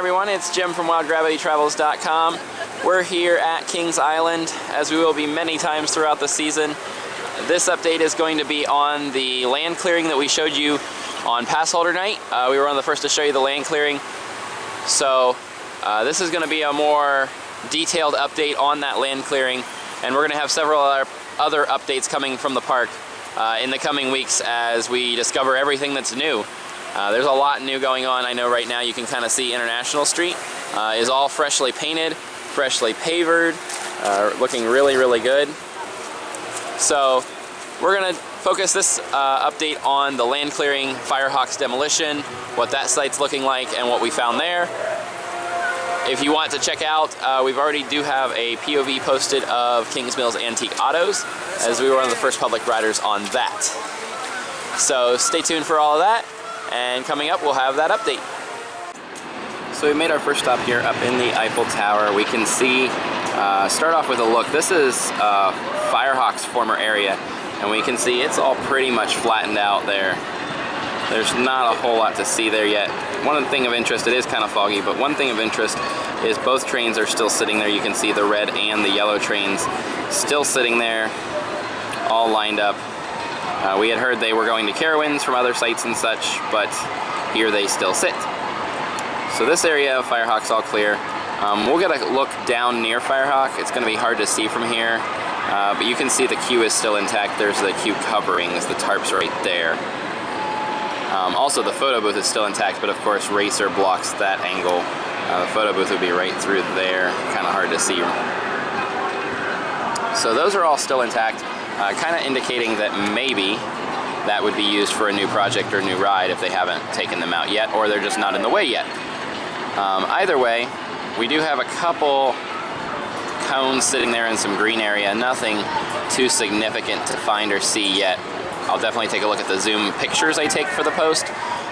everyone, it's Jim from WildGravityTravels.com. We're here at Kings Island, as we will be many times throughout the season. This update is going to be on the land clearing that we showed you on pass holder night. We were one of the first to show you the land clearing. So this is going to be a more detailed update on that land clearing, and we're going to have several other updates coming from the park in the coming weeks as we discover everything that's new. There's a lot new going on. I know right now you can kind of see International Street is all freshly painted, freshly pavered, looking really, really good. So we're going to focus this update on the land clearing, Firehawk's demolition, what that site's looking like, and what we found there. If you want to check out, we already do have a POV posted of Kings Mills Antique Autos, as we were one of the first public riders on that. So stay tuned for all of that, and coming up we'll have that update. So we made our first stop here up in the Eiffel Tower. We can see, start off with a look. This is Firehawk's former area, and we can see it's all pretty much flattened out there. There's not a whole lot to see there yet. One thing of interest, it is kind of foggy, but one thing of interest is both trains are still sitting there. You can see the red and the yellow trains still sitting there, all lined up. We had heard they were going to Carowinds from other sites and such, but here they still sit. So this area of Firehawk's all clear. We'll get a look down near Firehawk. It's going to be hard to see from here, but you can see the queue is still intact. There's the queue coverings, the tarps right there. Also the photo booth is still intact, but of course Racer blocks that angle. The photo booth would be right through there, kind of hard to see. So those are all still intact, kind of indicating that maybe that would be used for a new project or new ride if they haven't taken them out yet, or they're just not in the way yet. Either way, we do have a couple cones sitting there in some green area, nothing too significant to find or see yet. I'll definitely take a look at the zoom pictures I take for the post,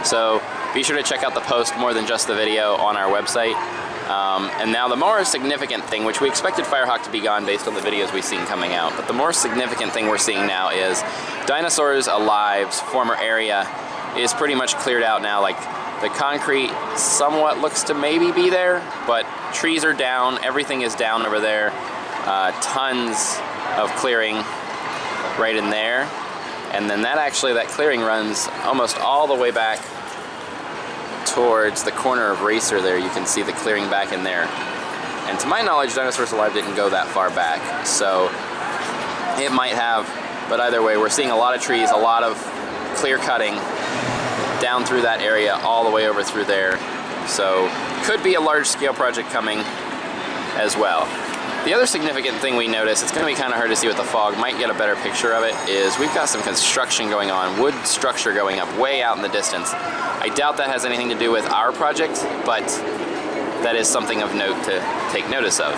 so be sure to check out the post more than just the video on our website. And now the more significant thing, which we expected Firehawk to be gone based on the videos we've seen coming out, but the more significant thing we're seeing now is Dinosaurs Alive's former area is pretty much cleared out now. Like, the concrete somewhat looks to maybe be there, but trees are down, everything is down over there. Tons of clearing right in there. And then that clearing runs almost all the way back towards the corner of Racer there. You can see the clearing back in there. And to my knowledge, Dinosaurs Alive didn't go that far back, so it might have. But either way, we're seeing a lot of trees, a lot of clear cutting down through that area, all the way over through there. So could be a large-scale project coming as well. The other significant thing we noticed, it's going to be kind of hard to see with the fog, might get a better picture of it, is we've got some construction going on, wood structure going up way out in the distance. I doubt that has anything to do with our project, but that is something of note to take notice of.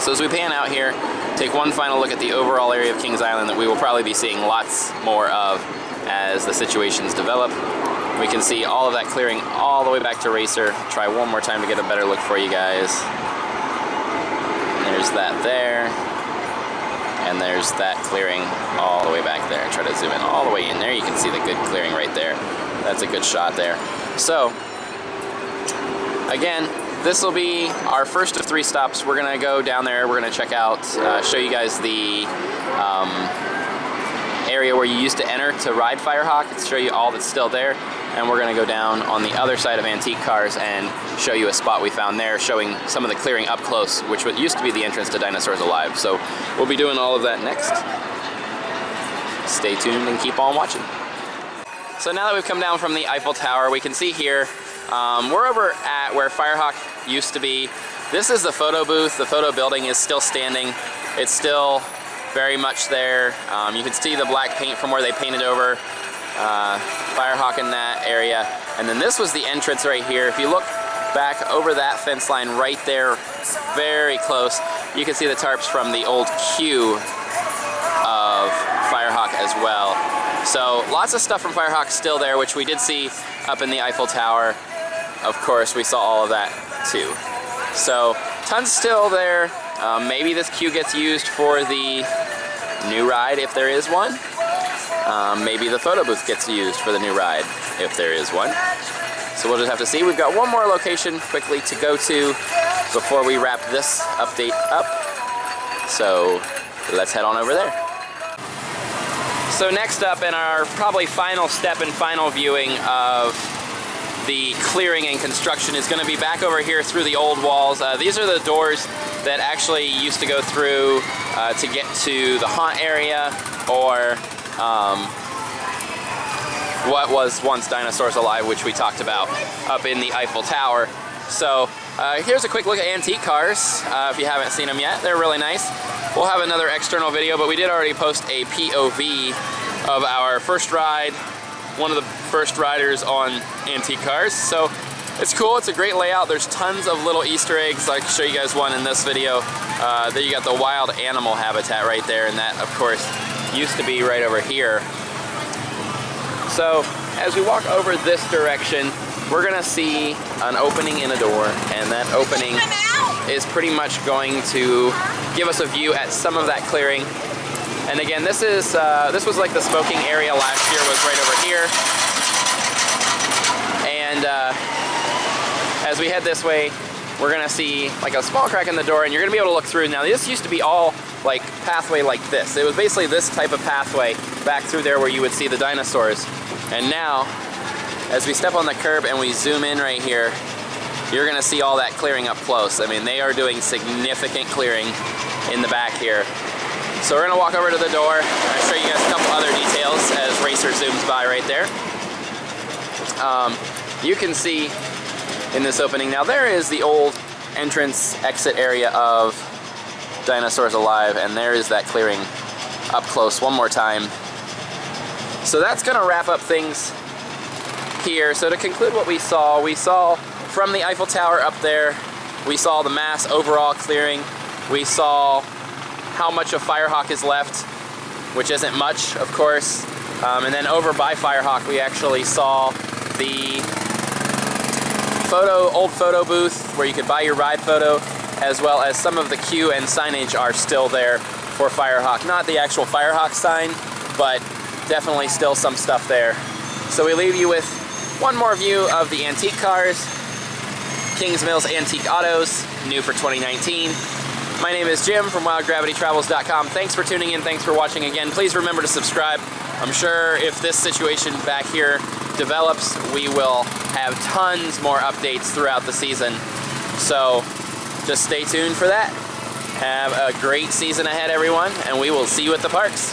So as we pan out here, take one final look at the overall area of Kings Island that we will probably be seeing lots more of as the situations develop. We can see all of that clearing all the way back to Racer. Try one more time to get a better look for you guys. There's that there, and there's that clearing all the way back there. Try to zoom in all the way in there. You can see the good clearing right there. That's a good shot there. So, again, this will be our first of 3 stops. We're going to go down there. We're going to check out, show you guys the area where you used to enter to ride Firehawk, and show you all that's still there. And we're going to go down on the other side of Antique Cars and show you a spot we found there, showing some of the clearing up close, which used to be the entrance to Dinosaurs Alive. So we'll be doing all of that next. Stay tuned and keep on watching. So now that we've come down from the Eiffel Tower, we can see here, we're over at where Firehawk used to be. This is the photo booth. The photo building is still standing. It's still very much there. You can see the black paint from where they painted over Firehawk in that area. And then this was the entrance right here. If you look back over that fence line right there, very close, you can see the tarps from the old queue of Firehawk as well. So lots of stuff from Firehawk still there, which we did see up in the Eiffel Tower. Of course, we saw all of that too. So tons still there. Maybe this queue gets used for the new ride if there is one. Maybe the photo booth gets used for the new ride if there is one. So we'll just have to see. We've got one more location quickly to go to before we wrap this update up. So let's head on over there. So next up in our probably final step and final viewing of the clearing and construction is going to be back over here through the old walls. These are the doors that actually used to go through to get to the haunt area, or what was once Dinosaurs Alive, which we talked about up in the Eiffel Tower. So here's a quick look at antique cars. If you haven't seen them yet, they're really nice. We'll have another external video, but we did already post a POV of our first ride, one of the first riders on antique cars. So it's cool, it's a great layout. There's tons of little Easter eggs. I can show you guys one in this video. There you got the wild animal habitat right there, and that of course used to be right over here. So as we walk over this direction, we're gonna see an opening in a door, and that opening is pretty much going to give us a view at some of that clearing. And again, this was like the smoking area last year, was right over here. And as we head this way, we're gonna see like a small crack in the door, and you're gonna be able to look through. Now this used to be all like pathway like this. It was basically this type of pathway back through there where you would see the dinosaurs. And now, as we step on the curb and we zoom in right here, you're gonna see all that clearing up close. I mean, they are doing significant clearing in the back here. So we're gonna walk over to the door. I'll show you guys a couple other details as Racer zooms by right there. You can see in this opening, now there is the old entrance exit area of Dinosaurs Alive, and there is that clearing up close one more time. So that's gonna wrap up things here. So to conclude what we saw from the Eiffel Tower up there, we saw the mass overall clearing. We saw how much of Firehawk is left, which isn't much, of course. And then over by Firehawk, we actually saw the old photo booth where you could buy your ride photo, as well as some of the queue and signage are still there for Firehawk. Not the actual Firehawk sign, but definitely still some stuff there. So we leave you with one more view of the antique cars, Kings Mills Antique Autos, new for 2019. My name is Jim from wildgravitytravels.com. Thanks for tuning in, thanks for watching again. Please remember to subscribe. I'm sure if this situation back here develops, we will have tons more updates throughout the season. So just stay tuned for that. Have a great season ahead, everyone, and we will see you at the parks.